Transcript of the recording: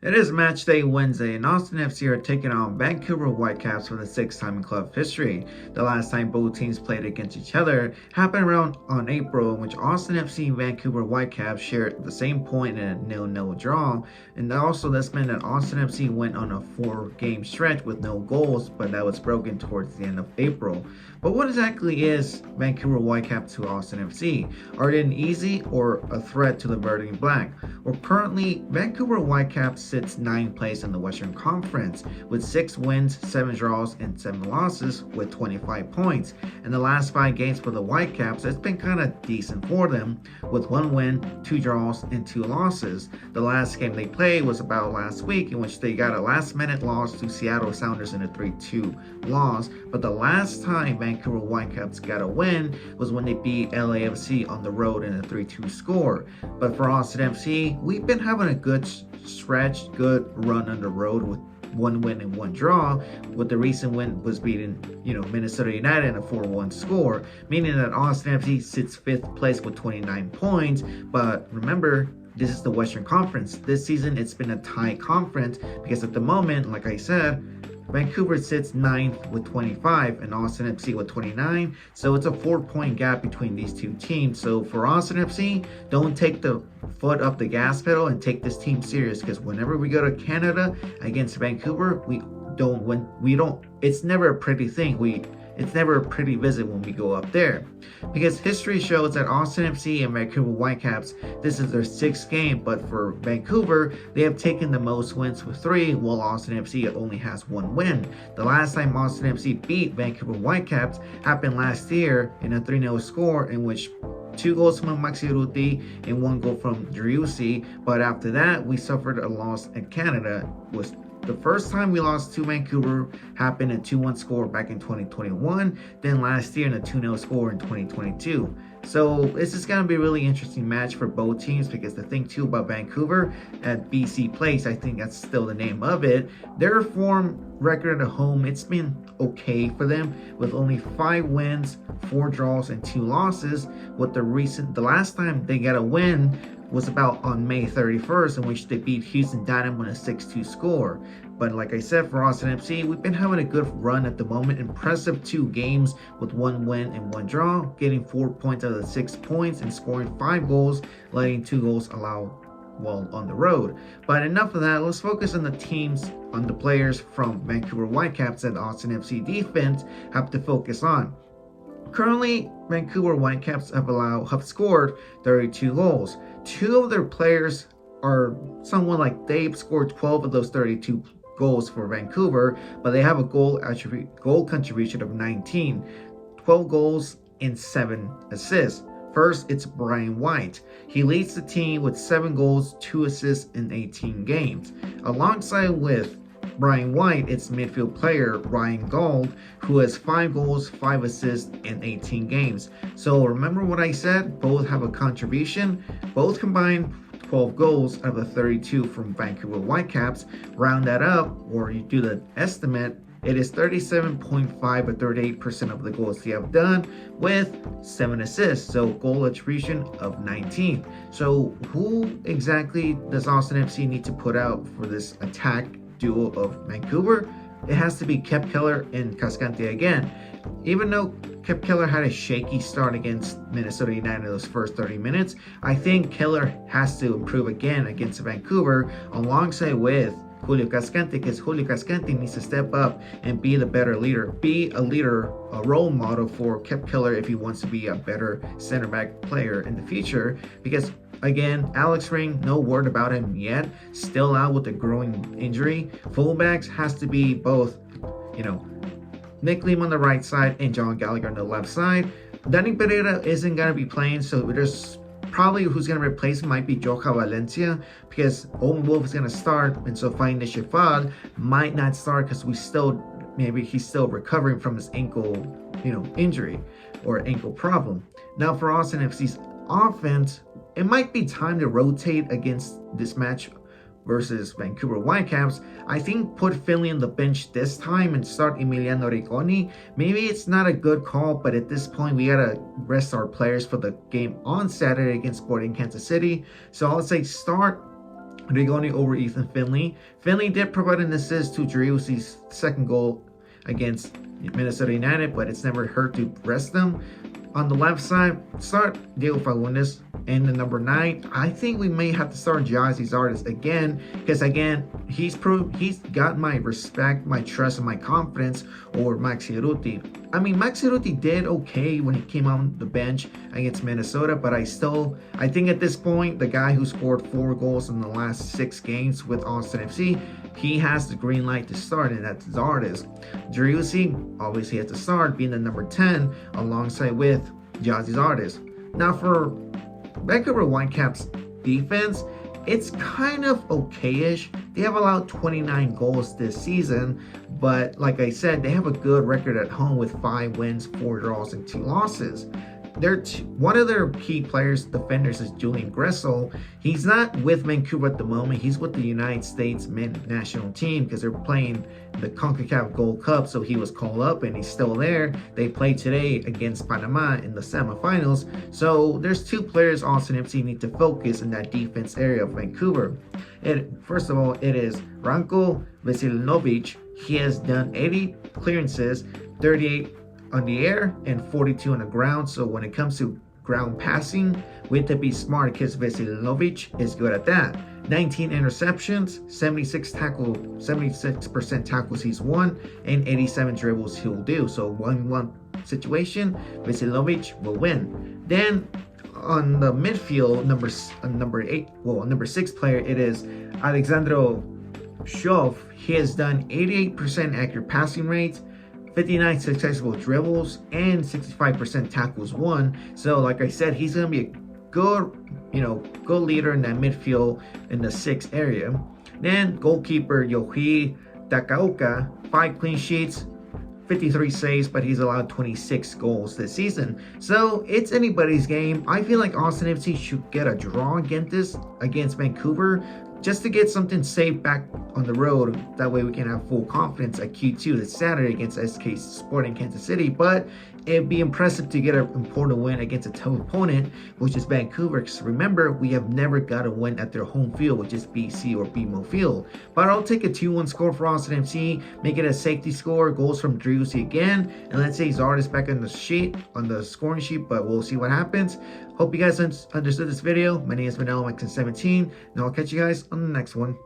It is match day Wednesday, and Austin FC are taking on Vancouver Whitecaps for the sixth time in club history. The last time both teams played against each other happened around on April, in which Austin FC and Vancouver Whitecaps shared the same point in a 0-0 draw. And also, this meant that Austin FC went on a 4-game stretch with no goals, but that was broken towards the end of April. But what exactly is Vancouver Whitecaps to Austin FC? Are they an easy or a threat to the Verde and Black? Well, currently, Vancouver Whitecaps sits 9th place in the Western Conference with 6 wins, 7 draws, and 7 losses with 25 points. In the last 5 games for the Whitecaps, it's been kind of decent for them with 1 win, 2 draws, and 2 losses. The last game they played was about last week, in which they got a last-minute loss to Seattle Sounders in a 3-2 loss. But the last time Vancouver Whitecaps got a win was when they beat LAFC on the road in a 3-2 score. But for Austin FC, we've been having a good stretch, good run on the road with 1 win and 1 draw, with the recent win was beating Minnesota United in a 4-1 score, meaning that Austin FC sits 5th place with 29 points. But remember, this is the Western Conference. This season it's been a tight conference because at the moment, like I said, Vancouver sits 9th with 25 and Austin FC with 29. So it's a 4-point gap between these two teams. So for Austin FC, don't take the foot off the gas pedal and take this team serious, because whenever we go to Canada against Vancouver, we don't win. It's never a pretty thing. It's never a pretty visit when we go up there, because history shows that Austin FC and Vancouver Whitecaps, this is their 6th game, but for Vancouver, they have taken the most wins with 3, while Austin FC only has 1 win. The last time Austin FC beat Vancouver Whitecaps happened last year in a 3-0 score, in which 2 goals from Maxi Ruti and 1 goal from Driussi. But after that, we suffered a loss in Canada. Was the first time we lost to Vancouver happened in 2-1 score back in 2021, then last year in a 2-0 score in 2022. So this is going to be a really interesting match for both teams, because the thing too about Vancouver at BC Place, I think that's still the name of it, their form record at home, it's been okay for them with only 5 wins, 4 draws, and 2 losses. With the last time they got a win was about on May 31st, in which they beat Houston Dynamo in a 6-2 score. But like I said, for Austin FC, we've been having a good run at the moment. Impressive 2 games with 1 win and 1 draw, getting 4 points out of the 6 points and scoring 5 goals, letting 2 goals allow while on the road. But enough of that, let's focus on the teams, on the players from Vancouver Whitecaps that Austin FC defense have to focus on. Currently, Vancouver Whitecaps have scored 32 goals. 2 of their players are someone like they've scored 12 of those 32 goals for Vancouver, but they have a goal contribution of 19, 12 goals and 7 assists. First, it's Brian White. He leads the team with 7 goals, 2 assists in 18 games. Alongside with Brian White, it's midfield player Ryan Gauld, who has 5 goals, 5 assists in 18 games. So remember what I said? Both have a contribution. Both combined 12 goals out of the 32 from Vancouver Whitecaps. Round that up, or you do the estimate, it is 37.5 or 38% of the goals they have done with 7 assists. So goal attribution of 19. So who exactly does Austin FC need to put out for this attack duo of Vancouver? It has to be Kep Keller and Cascante again. Even though Kep Keller had a shaky start against Minnesota United in those first 30 minutes, I think Keller has to improve again against Vancouver alongside with Julio Cascante, because Julio Cascante needs to step up and be the better leader, a role model for Kep Keller if he wants to be a better center back player in the future. Because again, Alex Ring, no word about him yet, still out with a growing injury. Fullbacks has to be both, Nick Lim on the right side and John Gallagher on the left side. Danny Pereira isn't going to be playing, so there's probably who's going to replace him might be Joja Valencia, because Owen Wolf is going to start, and so Faine Sheffield might not start because maybe he's still recovering from his ankle, injury or ankle problem. Now for Austin FC's offense, it might be time to rotate against this match versus Vancouver Whitecaps. I think put Finley on the bench this time and start Emiliano Rigoni. Maybe it's not a good call, but at this point we gotta rest our players for the game on Saturday against Sporting Kansas City. So I'll say start Rigoni over Ethan Finley. Finley did provide an assist to Driussi's second goal against Minnesota United, but it's never hurt to rest them. On the left side, start Diego Fagundes. And the number 9, I think we may have to start Gyasi Zardes again, because again, he's got my respect, my trust, and my confidence over Maxi Urruti. I mean, Maxi Urruti did okay when he came on the bench against Minnesota, but I think at this point, the guy who scored 4 goals in the last 6 games with Austin FC, he has the green light to start, and that's Zardes. Driussi obviously has to start, being the number 10, alongside with Gyasi Zardes. Now for Vancouver Whitecaps defense, it's kind of okay-ish. They have allowed 29 goals this season, but like I said, they have a good record at home with 5 wins, 4 draws, and 2 losses. One of their key players, defenders, is Julian Gressel. He's not with Vancouver at the moment. He's with the United States men's national team because they're playing the CONCACAF Gold Cup, so he was called up and he's still there. They played today against Panama in the semifinals. So there's 2 players Austin FC need to focus in that defense area of Vancouver. First of all, it is Ranko Veselinovic. He has done 80 clearances, 38 on the air and 42 on the ground. So when it comes to ground passing, we have to be smart because Veselinovic is good at that. 19 interceptions, 76% tackles he's won, and 87 dribbles he'll do. So 1-1 situation, Veselinovic will win. Then on the midfield, number 6 player, it is Alexandro Shov. He has done 88% accurate passing rates, 59 successful dribbles, and 65% tackles won. So like I said, he's going to be a good leader in that midfield in the 6th area. Then goalkeeper Yohei Takaoka, 5 clean sheets, 53 saves, but he's allowed 26 goals this season. So it's anybody's game. I feel like Austin FC should get a draw against Vancouver, just to get something safe back on the road. That way we can have full confidence at Q2 this Saturday against SK Sporting Kansas City. But it'd be impressive to get an important win against a tough opponent, which is Vancouver. Because remember, we have never got a win at their home field, which is BC or BMO Field. But I'll take a 2-1 score for Austin FC, make it a safety score, goals from Driussi again, and let's say Zardes back on the scoring sheet, but we'll see what happens. Hope you guys understood this video. My name is Manello17, and I'll catch you guys on the next one.